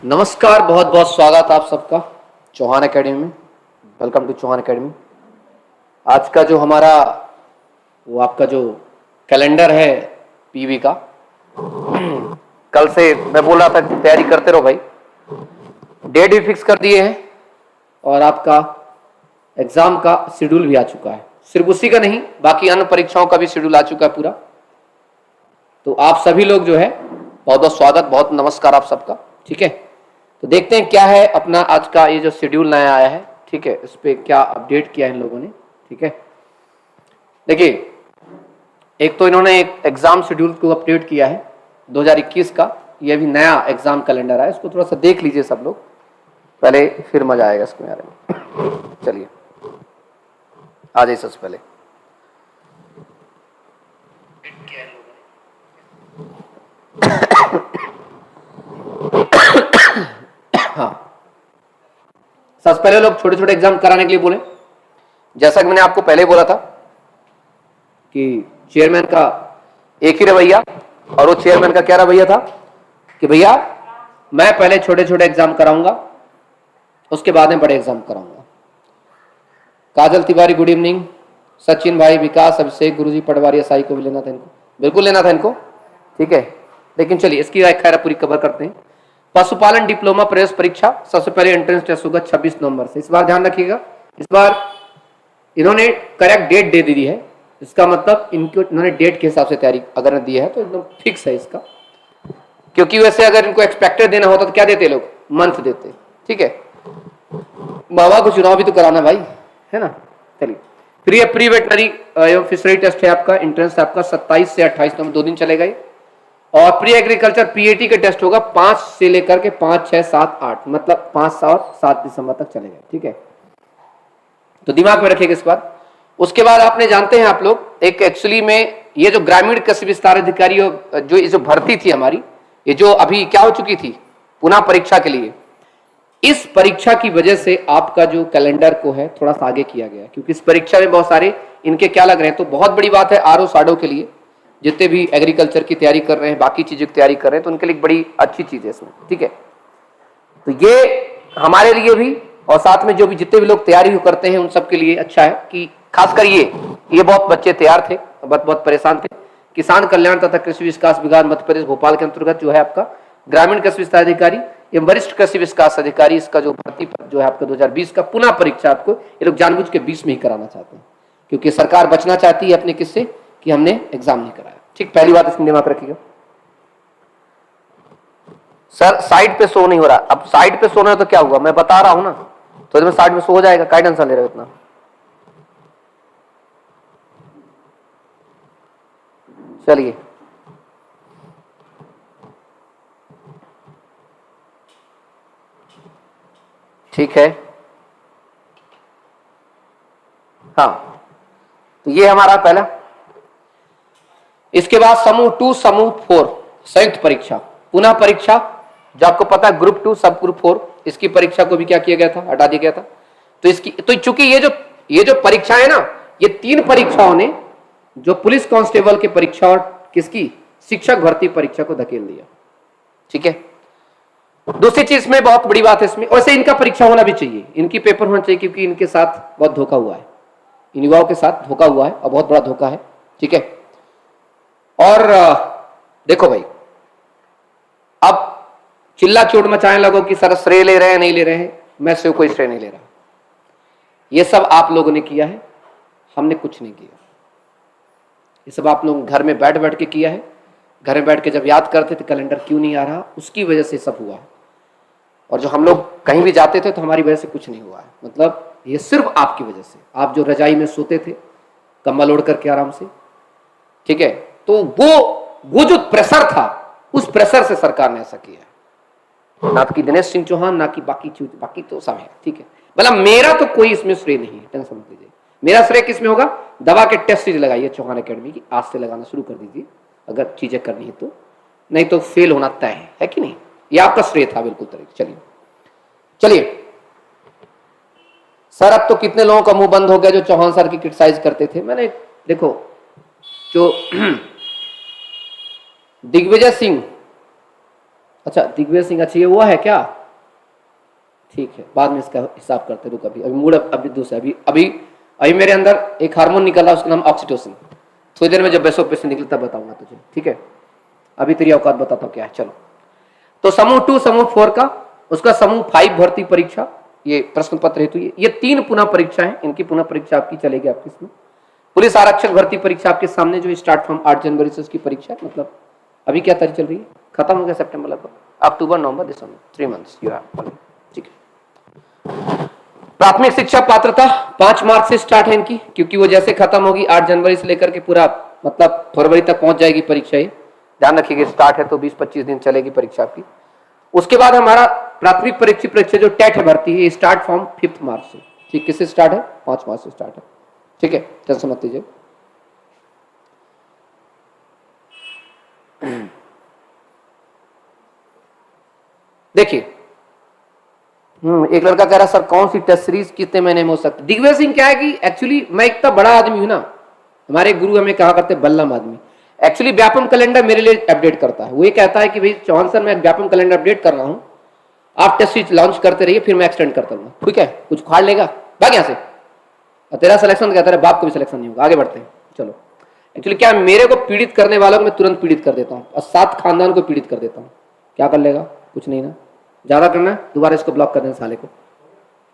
नमस्कार, बहुत बहुत स्वागत आप सबका चौहान एकेडमी में। Welcome to Chauhan Academy. आज का जो हमारा वो आपका जो कैलेंडर है पीवी का, कल से मैं बोल रहा था कि तैयारी करते रहो भाई। डेट भी फिक्स कर दिए हैं और आपका एग्जाम का शेड्यूल भी आ चुका है। सिर्फ उसी का नहीं, बाकी अन्य परीक्षाओं का भी शेड्यूल आ चुका है पूरा। तो आप सभी लोग जो है बहुत बहुत स्वागत, बहुत नमस्कार आप सबका। ठीक है, तो देखते हैं क्या है अपना आज का ये जो शेड्यूल नया आया है। ठीक है, इस पे क्या अपडेट किया है इन लोगों ने। ठीक है, देखिए एक तो इन्होंने एक एग्जाम शेड्यूल को अपडेट किया है 2021 का। ये भी नया एग्जाम कैलेंडर है, इसको थोड़ा सा देख लीजिए सब लोग पहले, फिर मजा आएगा इसके बारे में। चलिए आ जाइए सबसे पहले। हाँ, सबसे पहले लोग छोटे छोटे एग्जाम कराने के लिए बोले। जैसा कि मैंने आपको पहले बोला था कि चेयरमैन का एक ही रवैया, और वो चेयरमैन का क्या रवैया था कि भैया मैं पहले छोटे छोटे एग्जाम कराऊंगा, उसके बाद में बड़े एग्जाम कराऊंगा। काजल तिवारी गुड इवनिंग। सचिन भाई, विकास, अभिषेक, गुरुजी पटवारी, साई को भी लेना था इनको, बिल्कुल लेना था इनको। ठीक है, लेकिन चलिए इसकी खैर पूरी कवर करते हैं। पशुपालन डिप्लोमा प्रवेश परीक्षा, सबसे पहले एंट्रेंस टेस्ट होगा 26 नवंबर से। इस बार ध्यान रखिएगा, इस बार इन्होंने करेक्ट डेट दे दी है। इसका मतलब इनको इन्होंने डेट के हिसाब से तैयारी अगर दी है तो एकदम फिक्स है इसका। क्योंकि वैसे अगर इनको एक्सपेक्टेड देना होता तो क्या देते लोग, मंथ देते। ठीक है, बाबा को चुनाव भी तो कराना भाई, है ना। चलिए, प्री वेटनरी एवं फिशरी टेस्ट है आपका, एंट्रेंस आपका 27 से 28 नवंबर, 2 दिन चलेगा ये। और प्री एग्रीकल्चर पीएटी का टेस्ट होगा 5 से लेकर के 5, 6, 7, 8, मतलब 5 और 7 दिसंबर तक चलेगा। ठीक है, तो दिमाग में रखिएगा इस बात। उसके बाद आपने जानते हैं आप लोग एक एक्चुअली में ये जो ग्रामीण कृषि विस्तार अधिकारी जो ये जो भर्ती थी हमारी, ये जो अभी क्या हो चुकी थी पुनः परीक्षा के लिए, इस परीक्षा की वजह से आपका जो कैलेंडर को है थोड़ा सा आगे किया गया, क्योंकि इस परीक्षा में बहुत सारे इनके क्या लग रहे हैं। तो बहुत बड़ी बात है आरओ साडो के लिए, जितने भी एग्रीकल्चर की तैयारी कर रहे हैं, बाकी चीजों की तैयारी कर रहे हैं, तो उनके लिए बड़ी अच्छी चीज है इसमें। ठीक है, तो ये हमारे लिए भी और साथ में जो भी जितने भी लोग तैयारी करते हैं उन सबके लिए अच्छा है कि खासकर ये बहुत बच्चे तैयार थे, बहुत परेशान थे। किसान कल्याण तथा कृषि विकास विभाग मध्य प्रदेश भोपाल के अंतर्गत जो है आपका ग्रामीण कृषि विस्तार अधिकारी एवं वरिष्ठ कृषि विकास अधिकारी, इसका जो भर्ती जो है आपका 2020 का पुनः परीक्षा आपको ये लोग जानबूझ के 20 में ही कराना चाहते हैं, क्योंकि सरकार बचना चाहती है अपने किससे कि हमने एग्जाम नहीं कराया। ठीक, पहली बात इसमें दिमाग रखिएगा। सर साइड पे शो नहीं हो रहा, अब साइड पे शो नहीं हो तो क्या हुआ, मैं बता रहा हूं ना, तो इसमें साइड में शो हो जाएगा, काय टेंशन ले रहे हो इतना। चलिए, ठीक है। हाँ, तो ये हमारा पहला। इसके बाद समूह 2 समूह 4 संयुक्त परीक्षा पुनः परीक्षा, जो आपको पता है ग्रुप 2 सब ग्रुप 4, इसकी परीक्षा को भी क्या किया गया था, हटा दिया गया था। तो इसकी तो चूंकि ये जो परीक्षा है ना, ये 3 परीक्षाओं ने जो पुलिस कांस्टेबल की परीक्षा और किसकी शिक्षक भर्ती परीक्षा को धकेल दिया। ठीक है, दूसरी चीज में बहुत बड़ी बात है इसमें, वैसे इनका परीक्षा होना भी चाहिए, इनकी पेपर होना चाहिए, क्योंकि इनके साथ बहुत धोखा हुआ है, इन युवाओं के साथ धोखा हुआ है और बहुत बड़ा धोखा है। ठीक है, और देखो भाई, अब चिल्ला चोट मचाने लगो कि सर श्रेय ले रहे हैं, नहीं ले रहे हैं, मैं से कोई श्रेय नहीं ले रहा। ये सब आप लोगों ने किया है, हमने कुछ नहीं किया। ये सब आप लोग घर में बैठ बैठ के किया है। घर में बैठ के जब याद करते थे कैलेंडर क्यों नहीं आ रहा, उसकी वजह से सब हुआ है। और जो हम लोग कहीं भी जाते थे तो हमारी वजह से कुछ नहीं हुआ है, मतलब ये सिर्फ आपकी वजह से। आप जो रजाई में सोते थे कंबल ओढ़ करके आराम से, ठीक है, तो वो जो प्रेशर था, उस प्रेशर से सरकार ने ऐसा किया है। ना कि दिनेश सिंह चौहान, ना कि बाकी तो सब है। ठीक है, मतलब मेरा तो कोई इसमें श्रेय नहीं है, टेंशन मत लीजिए। मेरा श्रेय किसमें होगा, दवा के टेस्ट सीरीज लगाइए चौहान एकेडमी की, आज से लगाना शुरू कर दीजिए अगर चीजें करनी है तो, नहीं तो फेल होना तय है कि नहीं। ये आपका श्रेय था बिल्कुल तरीके। चलिए सर, अब तो कितने लोगों का मुंह बंद हो गया जो चौहान सर की क्रिटिसाइज करते थे। मैंने देखो, जो दिग्विजय सिंह, अच्छा दिग्विजय सिंह, अच्छा ये वो है क्या? ठीक है, बाद में इसका हिसाब करते रुक, अभी मूड अभी दूसरा, अभी मेरे अंदर एक हार्मोन निकल रहा है, उसका नाम ऑक्सीटोसिन। थोड़ी देर में जब बेसो से निकलता बताऊंगा तुझे, ठीक है? अभी तेरी औकात बताता हूँ क्या है। चलो, तो समूह 2 समूह 4 का, उसका समूह 5 भर्ती परीक्षा, ये प्रश्न पत्र हेतु ये 3 पुनः परीक्षा है, इनकी पुनः परीक्षा आपकी चलेगी आपकी इसमें। पुलिस आरक्षक भर्ती परीक्षा आपके सामने जो स्टार्ट फ्रॉम 8 जनवरी से उसकी परीक्षा, मतलब अभी क्या तारीख चल रही है, खत्म हो गया सितंबर, लगभग अक्टूबर नवंबर दिसंबर, 3 मंथ्स यू हैव, ठीक है। प्राथमिक शिक्षा पात्रता 5 मार्च से स्टार्ट है इनकी, क्योंकि वो जैसे खत्म होगी 8 जनवरी से लेकर के पूरा मतलब फरवरी तक पहुंच जाएगी परीक्षा, ये ध्यान रखिएगा। स्टार्ट है तो 20-25 दिन चलेगी परीक्षा आपकी। उसके बाद हमारा प्राथमिक परीक्षा जो टेट है भर्ती है, स्टार्ट फ्रॉम 5 मार्च से, ठीक, किससे स्टार्ट है? 5 मार्च से स्टार्ट है, ठीक है, टेंशन मत लीजिए। देखिए, एक लड़का कह रहा सर कौन सी टेस्ट सीरीज कितने महीने में हो सकती? दिग्विजय सिंह क्या है कि एक्चुअली मैं इतना बड़ा आदमी हूं ना, हमारे गुरु हमें कहा करते बल्लम आदमी, एक्चुअली व्यापम कैलेंडर मेरे लिए अपडेट करता है। वो ये कहता है कि भाई चौहान सर मैं व्यापम कैलेंडर अपडेट कर रहा हूं, आप टेस्ट सीरीज लॉन्च करते रहिए, फिर मैं एक्सटेंड करता हूँ, ठीक है? कुछ उखाड़ लेगा भाग यहाँ से, और तेरा सिलेक्शन कहता है बाप को भी सिलेक्शन नहीं होगा। आगे बढ़ते हैं, चलो। एक्चुअली क्या मेरे को पीड़ित करने वालों को मैं तुरंत पीड़ित कर देता हूँ, और 7 खानदान को पीड़ित कर देता हूँ। क्या कर लेगा? कुछ नहीं ना, ज्यादा करना है दोबारा इसको ब्लॉक कर देना साले को,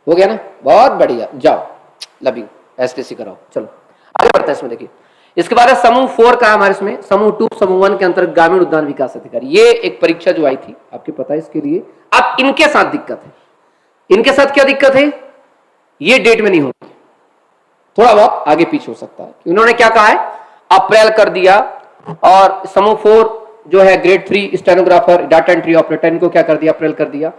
हो गया ना? बहुत बढ़िया, जाओ लव यू, एसटीसी कराओ। चलो आगे बढ़ते हैं इसमें। देखिए, इसके बाद समूह 4 का हमारे इसमें, समूह 2 समूह 1 के अंतर्गत ग्रामीण उद्यान विकास अधिकारी, ये एक परीक्षा जो आई थी आपके पता है इसके लिए। अब इनके साथ दिक्कत है, इनके साथ क्या दिक्कत है? ये डेट में नहीं होती, थोड़ा बहुत आगे पीछे हो सकता है। इन्होंने क्या कहा है? अप्रैल कर दिया, और समूह 4 जो है grade 3 stenographer, data entry operator, इनको क्या कर दिया? अप्रैल कर दिया।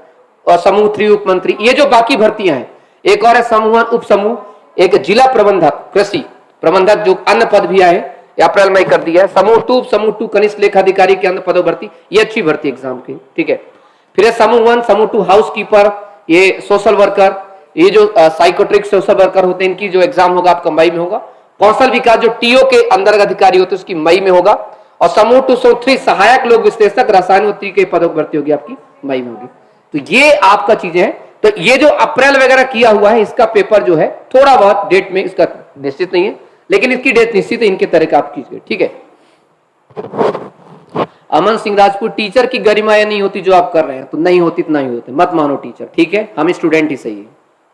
और समूह 3 उप मंत्री, ये जो बाकी भर्तियां हैं, एक और है समूह 1 उप समूह, एक जिला प्रबंधक कृषि प्रबंधक जो अन्य पद भी आए, अप्रैल में कर दिया है। समूह 2 कनिष्ठ लेखाधिकारी के अन्य पदों भर्ती, ये अच्छी भर्ती एग्जाम की, ठीक है। फिर समूह 1 समूह 2 हाउस कीपर, ये सोशल वर्कर, ये जो साइकोट्रिक सोशल वर्कर होते हैं, इनकी जो एग्जाम होगा आपका मई में होगा। कौशल विकास जो टीओ के अंदर अधिकारी होते हैं उसकी मई में होगा। और समूह 2 समूह 3 सहायक लोक विश्लेषक रसायन उत्तरी के पदों भर्ती होगी आपकी मई में होगी। तो ये आपका चीजें हैं। तो ये जो अप्रैल वगैरह किया हुआ है, इसका पेपर जो है थोड़ा बहुत डेट में इसका निश्चित नहीं है, लेकिन इसकी डेट निश्चित है, इनके तरह का आप कीजिए, ठीक है। अमन सिंह राजपूत, टीचर की गरिमा नहीं होती जो आप कर रहे हैं, तो नहीं होती तो नहीं होते, मत मानो टीचर, ठीक है। हम स्टूडेंट ही सही है,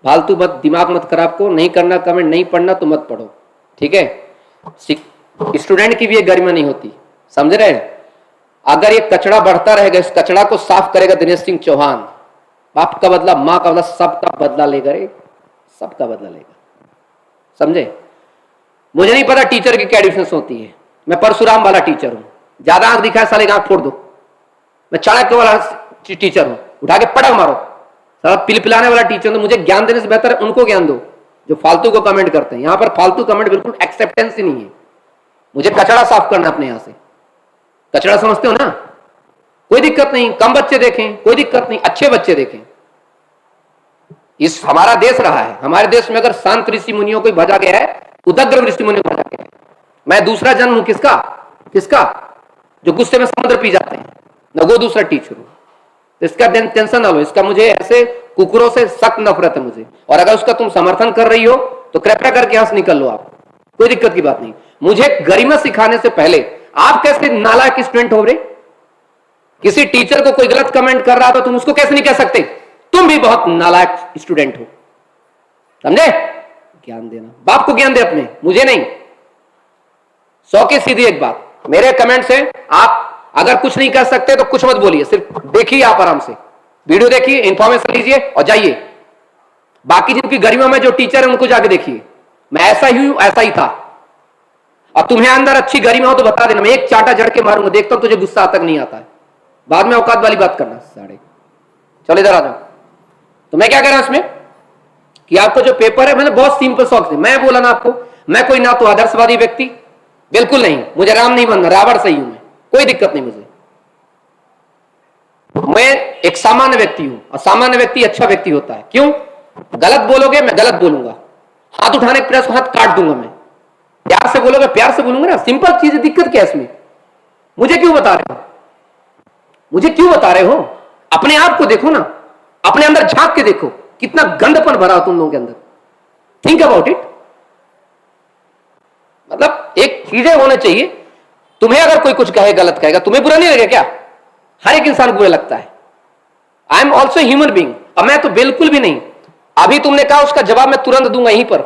फालतू मत दिमाग मत खराब को, नहीं करना कमेंट, नहीं पढ़ना तो मत पढ़ो, ठीक है। स्टूडेंट की भी एक गरिमा नहीं होती, समझ रहे हैं। अगर ये कचरा बढ़ता रहेगा, इस कचरा को साफ करेगा दिनेश सिंह चौहान, बाप का बदला, माँ का बदला, सबका बदला लेगा रे, सबका बदला लेगा, समझे। मुझे नहीं पता टीचर की क्या डिफरेंस होती है, मैं परशुराम वाला टीचर हूं, ज्यादा आंख दिखाए साले आंख फोड़ दो। मैं चाणक्य वाला टीचर हूं, उठा के पटक मारो। साला पिलपिलाने वाला टीचर, तो मुझे ज्ञान देने से बेहतर उनको ज्ञान दो जो फालतू को कमेंट करते हैं। यहां पर फालतू कमेंट बिल्कुल एक्सेप्टेंस ही नहीं है। मुझे कचरा साफ करना अपने यहां से, कचरा समझते हो ना, कोई दिक्कत नहीं, कम बच्चे देखें कोई दिक्कत नहीं, अच्छे बच्चे देखें। इस हमारा देश रहा है, हमारे देश में अगर शांत ऋषि मुनियों को भजा गया है, उदग्र ऋषि मुनियों को भजा गया है। मैं दूसरा जन्म हूं किसका? किसका? जो गुस्से में समुद्र पी जाते हैं, मैं वो दूसरा टीचर हूं। तो इसका टेंशन ना लो, इसका मुझे ऐसे कुकुरों से सख्त नफरत है मुझे, और अगर उसका तुम समर्थन कर रही हो तो कृपया करके यहां से निकल लो आप, कोई दिक्कत की बात नहीं। मुझे गरिमा सिखाने से पहले आप कैसे नालायक स्टूडेंट हो रे? किसी टीचर को कोई गलत कमेंट कर रहा था, तुम उसको कैसे नहीं कह सकते तुम भी बहुत नालायक स्टूडेंट हो, समझे। ज्ञान देना, बाप को ज्ञान दे अपने, मुझे नहीं। 100 की सीधी एक बात, मेरे कमेंट से आप अगर कुछ नहीं कर सकते तो कुछ मत बोलिए, सिर्फ देखिए, आप आराम से वीडियो देखिए, इंफॉर्मेशन लीजिए और जाइए। बाकी जिनकी गरिमा में जो टीचर है उनको जाके देखिए, मैं ऐसा ही हूं, ऐसा ही था। और तुम्हें अंदर अच्छी गरिमा हो तो बता देना, मैं एक चांटा जड़ के मारूंगा, देखता हूं तुझे गुस्सा तक नहीं आता है, बाद में औकात वाली बात करना साढ़े। चलो इधर आ जाओ। तो मैं क्या कह रहा हूं इसमें कि आपको जो पेपर है, मैंने बहुत सिंपल शौक से मैं बोला ना आपको, मैं कोई ना तो आदर्शवादी व्यक्ति बिल्कुल नहीं, मुझे राम नहीं बनना, रावण सही हूं मैं, कोई दिक्कत नहीं मुझे। मैं एक सामान्य व्यक्ति हूं, और सामान्य व्यक्ति अच्छा व्यक्ति होता है। क्यों? गलत बोलोगे मैं गलत बोलूंगा, हाथ उठाने के प्रयास हाथ काट दूंगा मैं, प्यार से बोलोगे प्यार से बोलूंगा ना, सिंपल चीज है, दिक्कत क्या है इसमें? मुझे क्यों बता रहे हो? मुझे क्यों बता रहे हो? अपने आप को देखो ना, अपने अंदर झांक के देखो, कितना गंदपन भरा हो तुम लोगों के अंदर। Think about it. मतलब एक चीजें होने चाहिए। तुम्हें अगर कोई कुछ कहे, गलत कहेगा, तुम्हें बुरा नहीं लगेगा क्या? हर एक इंसान को बुरा लगता है। I am also human being. अब मैं तो बिल्कुल भी नहीं, अभी तुमने कहा उसका जवाब मैं तुरंत दूंगा यहीं पर,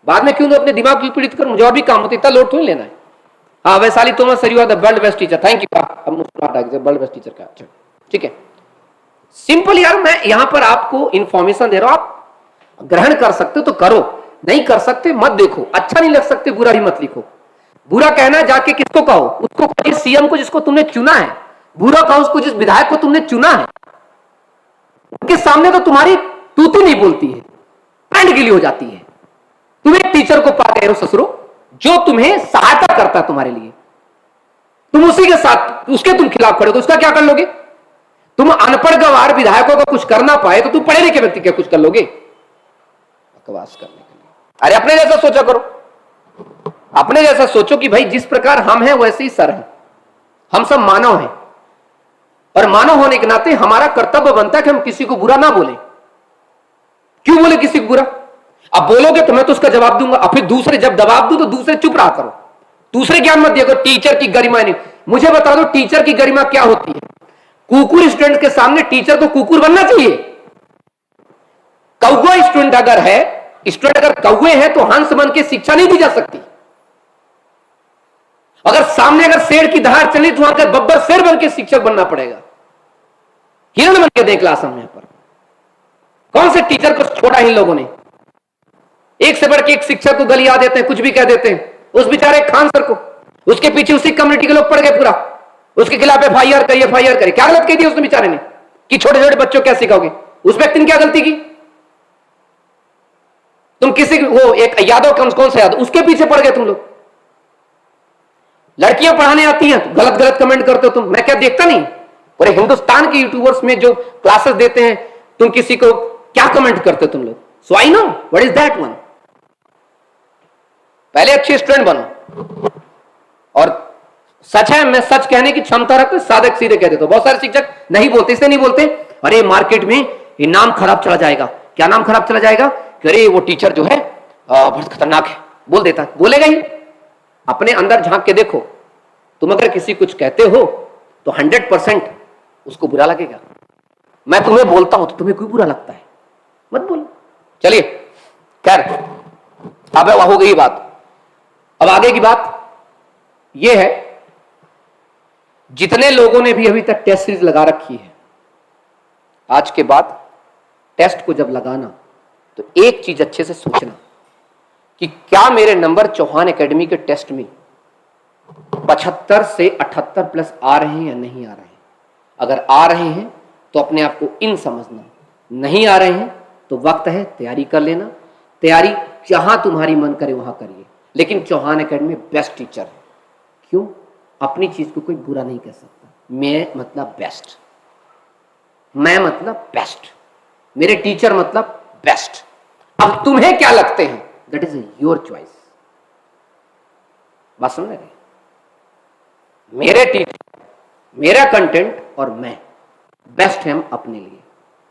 बाद में क्यों दो? अपने दिमाग को पीड़ित कर, मुझे और भी काम होता है, इतना लोड थोड़ी लेना है। हाँ Vaishali Tomar sir, you are the world best teacher, thank you. अब मुझे वर्ल्ड बेस्ट टीचर का, अच्छा ठीक है। सिंपल यार, मैं यहां पर आपको इंफॉर्मेशन दे रहा हूं, आप ग्रहण कर सकते हो तो करो, नहीं कर सकते मत देखो। अच्छा नहीं लग सकते बुरा भी मत लिखो। बुरा कहना जाके किसको कहो? उसको कहो सीएम को जिसको तुमने चुना है। बुरा कहो उसको जिस विधायक को तुमने चुना है। उनके सामने तो तुम्हारी तूती नहीं बोलती है, पैंट गिली हो जाती है। तुम एक टीचर को पा गए हो ससुरो, जो तुम्हें सहायता करता है तुम्हारे लिए, तुम उसी के साथ उसके तुम खिलाफ खड़े हो, तो उसका क्या कर लोगे? तुम अनपढ़ गवार विधायकों को कुछ कर ना पाए तो तुम पढ़े लिखे व्यक्ति क्या कुछ कर लोगे? बकवास करने के लिए। अरे अपने जैसा सोचा करो, अपने जैसा सोचो कि भाई जिस प्रकार हम हैं वैसे ही सर हैं। हम सब मानव हैं, और मानव होने के नाते हमारा कर्तव्य बनता है कि हम किसी को बुरा ना बोले। क्यों बोले किसी को बुरा? अब बोलोगे तो मैं तो उसका जवाब दूंगा, और फिर दूसरे जब जवाब दूं तो दूसरे चुप रहा करो, दूसरे ज्ञान मत दिया करो। टीचर की गरिमा नहीं, मुझे बता दो टीचर की गरिमा क्या होती है? कुकुर स्टूडेंट के सामने टीचर को कुकुर बनना चाहिए। कौवा स्टूडेंट अगर है, स्टूडेंट अगर कौवे हैं तो हंस बन के शिक्षा नहीं दी जा सकती। अगर सामने अगर शेर की धार चली तो वहां का बब्बर शेर बन के शिक्षक बनना पड़ेगा, हिरण बन के दें क्लास में। पर कौन से टीचर को छोड़ा इन लोगों ने? एक से बढ़ के एक शिक्षक को गलिया देते हैं, कुछ भी कह देते हैं। उस बेचारे खान सर को, उसके पीछे उसी कम्युनिटी के लोग पड़ गए, पूरा उसके खिलाफ एफआईआर करिए, एफआईआर करिए। क्या गलत कह दिया उसने बेचारे ने कि छोटे छोटे बच्चों को क्या सिखाओगे? उस व्यक्ति ने क्या गलती की? तुम किसी वो एक यादव, कौन सा यादव, उसके पीछे पड़ गए तुम लोग। लड़कियां पढ़ाने आती हैं तो गलत गलत कमेंट करते हो तुम। मैं क्या देखता नहीं? पूरे हिंदुस्तान के यूट्यूबर्स में जो क्लासेस देते हैं, तुम किसी को क्या कमेंट करते हो तुम लोग? So I know what is that one. पहले अच्छे स्टूडेंट बनो, और सच है, मैं सच कहने की क्षमता रखते, सादे सीधे कह देता हूं। बहुत सारे शिक्षक नहीं बोलते, इसलिए नहीं बोलते अरे मार्केट में ये नाम खराब चला जाएगा। क्या नाम खराब चला जाएगा? अरे वो टीचर जो है बहुत खतरनाक है, बोल देता है। बोलेगा ही। अपने अंदर झांक के देखो, तुम अगर किसी कुछ कहते हो तो 100% उसको बुरा लगेगा। मैं तुम्हें बोलता हूं तो तुम्हें क्यों बुरा लगता है? मत बोलो। चलिए खैर, अब हो गई बात। अब आगे की बात यह है, जितने लोगों ने भी अभी तक टेस्ट सीरीज लगा रखी है, आज के बाद टेस्ट को जब लगाना तो एक चीज अच्छे से सोचना कि क्या मेरे नंबर चौहान एकेडमी के टेस्ट में 75 से 78 प्लस आ रहे हैं या नहीं आ रहे हैं। अगर आ रहे हैं तो अपने आप को इन समझना, नहीं आ रहे हैं तो वक्त है तैयारी कर लेना। तैयारी जहां तुम्हारी मन करे वहां करिए, लेकिन चौहान एकेडमी बेस्ट टीचर है। क्यों? अपनी चीज को कोई बुरा नहीं कह सकता। मैं मतलब बेस्ट, मैं मतलब बेस्ट, मेरे टीचर मतलब बेस्ट। अब तुम्हें क्या लगते हैं, दैट इज योर चॉइस। बात समझ रहे? मेरे टीचर, मेरा कंटेंट और मैं बेस्ट है हम अपने लिए।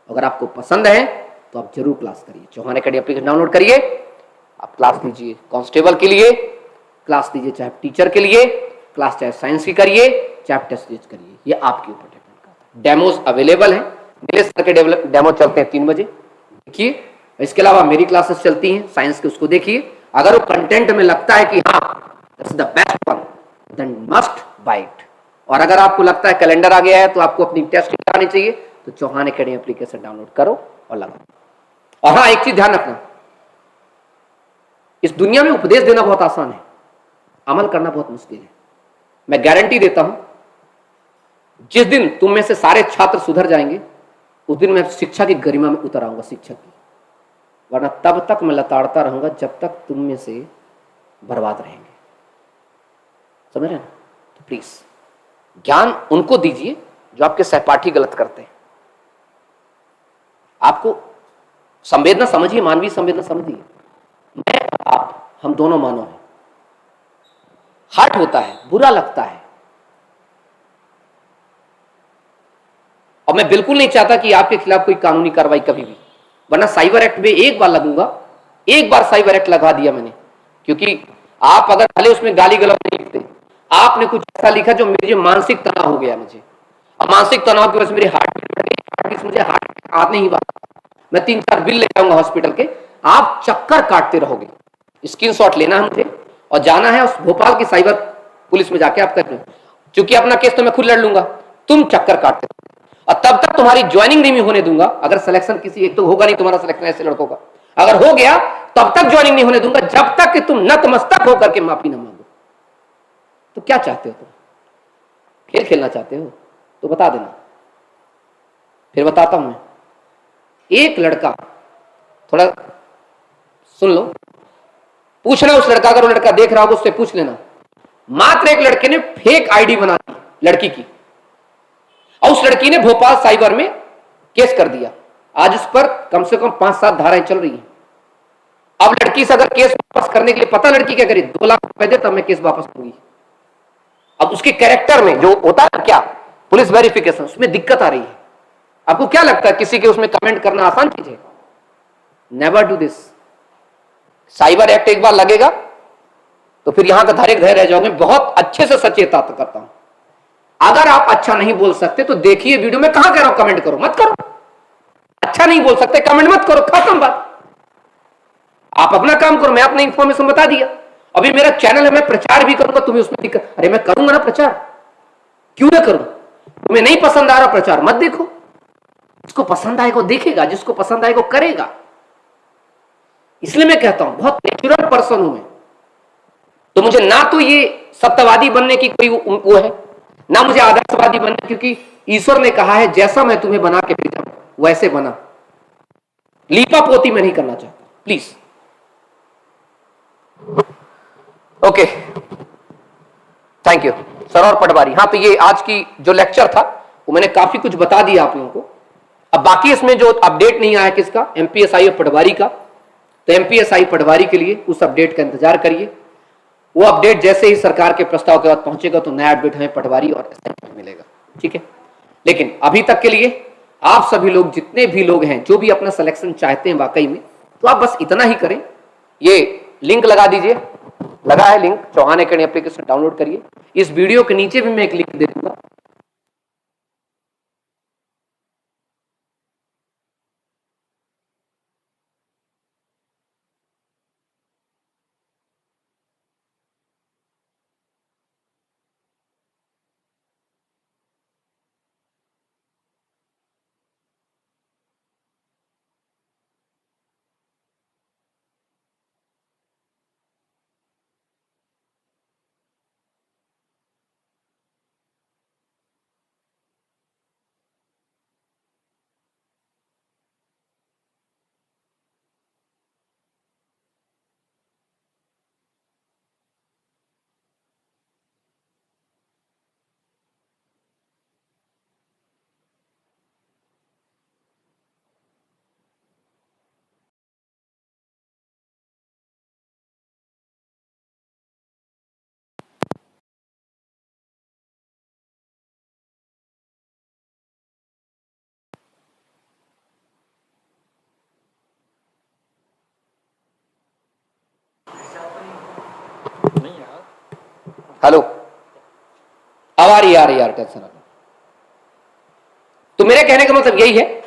अगर आपको पसंद है तो आप जरूर क्लास करिए। चौहान एकेडमी एप्लीकेशन डाउनलोड करिए, आप क्लास लीजिए। कांस्टेबल के लिए क्लास लीजिए, चाहे टीचर के लिए क्लास, चाहे साइंस की करिए, चाहे टेस्ट करिए, ये आपके ऊपर डिपेंड करता है। डेमोज अवेलेबल हैं, नीलेश सर के डेमो चलते हैं 3 बजे, देखिए। इसके अलावा मेरी क्लासेस चलती हैं साइंस के, उसको देखिए। अगर वो कंटेंट में लगता है कि हाँ that's the best one, then must buy it. और अगर आपको लगता है कैलेंडर आ गया है तो आपको अपनी टेस्ट लगानी चाहिए, तो चौहान एकेडमी एप्लीकेशन डाउनलोड करो और लगाओ। और हाँ, एक चीज ध्यान रखना, इस दुनिया में उपदेश देना बहुत आसान है, अमल करना बहुत मुश्किल है। मैं गारंटी देता हूं, जिस दिन तुम में से सारे छात्र सुधर जाएंगे उस दिन मैं शिक्षा की गरिमा में उतर आऊंगा, शिक्षक की। वरना तब तक मैं लताड़ता रहूंगा जब तक तुम में से बर्बाद रहेंगे। समझ रहे हैं? तो प्लीज ज्ञान उनको दीजिए जो आपके सहपाठी गलत करते हैं। आपको संवेदना समझिए, मानवीय संवेदना समझिए। मैं आप, हम दोनों मानव हैं। हर्ट होता है, बुरा लगता है, और मैं बिल्कुल नहीं चाहता कि आपके खिलाफ कोई कानूनी कार्रवाई कभी भी, वरना साइबर एक्ट में एक बार लगूंगा, एक बार साइबर एक्ट लगा दिया मैंने, क्योंकि आप अगर भले उसमें गाली गलौज नहीं लिखते, आपने कुछ ऐसा लिखा जो मुझे मानसिक तनाव हो गया मुझे, अब मानसिक तनाव की वजह से मेरी हार्ट मुझे हार्ट आने ही वाला, मैं 3-4 बिल ले जाऊंगा हॉस्पिटल के, आप चक्कर काटते रहोगे। स्क्रीनशॉट लेना है मुझे और जाना है उस भोपाल की साइबर पुलिस में जाके आप कर, क्योंकि अपना केस तो मैं खुद लड़ लूंगा, तुम चक्कर काटते, और तब तक तुम्हारी ज्वाइनिंग नहीं होने दूंगा। अगर सिलेक्शन किसी एक तो होगा नहीं तुम्हारा सिलेक्शन ऐसे लड़कों का, अगर हो गया तब तक ज्वाइनिंग नहीं होने दूंगा, जब तक कि तुम नतमस्तक होकर के माफी ना मांगो। तो क्या चाहते हो तुम? खेल खेलना चाहते हो तो बता देना, फिर बताता हूं मैं। एक लड़का, थोड़ा सुन लो, पूछना उस लड़का, अगर वो लड़का देख रहा होगा उससे पूछ लेना, मात्र एक लड़के ने फेक आईडी बना दी लड़की की, और उस लड़की ने भोपाल साइबर में केस कर दिया। आज उस पर कम से कम 5-7 धाराएं चल रही हैं। अब लड़की से अगर केस वापस करने के लिए, पता लड़की क्या करी, 2 लाख रुपए दे तब मैं केस वापस करूंगी। अब उसके कैरेक्टर में जो होता है क्या, पुलिस वेरिफिकेशन, उसमें दिक्कत आ रही है। आपको क्या लगता है किसी के उसमें कमेंट करना आसान चीज है? Never do this. Cyber act एक बार लगेगा तो फिर यहां का धारे रह जाओगे। बहुत अच्छे से सचेत करता हूं, अगर आप अच्छा नहीं बोल सकते तो देखिए वीडियो में कहां कह रहा हूं, कमेंट करो मत करो। अच्छा नहीं बोल सकते कमेंट मत करो, खत्म बात। आप अपना काम करो, मैं अपनी इंफॉर्मेशन बता दिया। अभी मेरा चैनल है, मैं प्रचार भी करूंगा, तुम्हें उसमें दिक्कत, अरे मैं करूंगा ना प्रचार, क्यों ना करूं? तुम्हें नहीं पसंद आ रहा प्रचार मत देखो, जिसको पसंद आएगा देखेगा, जिसको पसंद आएगा करेगा। इसलिए मैं कहता हूं बहुत नेचुरल पर्सन हूं मैं, तो मुझे ना तो ये सत्यवादी बनने की कोई वो है, ना मुझे आदर्शवादी बनना, क्योंकि ईश्वर ने कहा है जैसा मैं तुम्हें बना के भेजा वैसे बना। लीपा पोती मैं नहीं करना चाहता, please. Okay, thank you sir. और पटवारी, हाँ, तो ये आज की जो लेक्चर था वो मैंने काफी कुछ बता दिया आप लोगों को। अब बाकी इसमें जो अपडेट नहीं आया किसका, एमपीएसआई और पटवारी का, तो एमपीएसआई पटवारी के लिए उस अपडेट का इंतजार करिए। वो अपडेट जैसे ही सरकार के प्रस्ताव के बाद पहुंचेगा तो नया अपडेट हमें पटवारी और एसआई मिलेगा, ठीक है। लेकिन अभी तक के लिए आप सभी लोग, जितने भी लोग हैं जो भी अपना सिलेक्शन चाहते हैं वाकई में, तो आप बस इतना ही करें, ये लिंक लगा दीजिए, लगा है link, Chauhan Academy application download करिए। इस वीडियो के नीचे भी मैं एक लिंक दे दूंगा, हेलो, अब आ रही यार टेंशन। तो मेरे कहने का मतलब यही है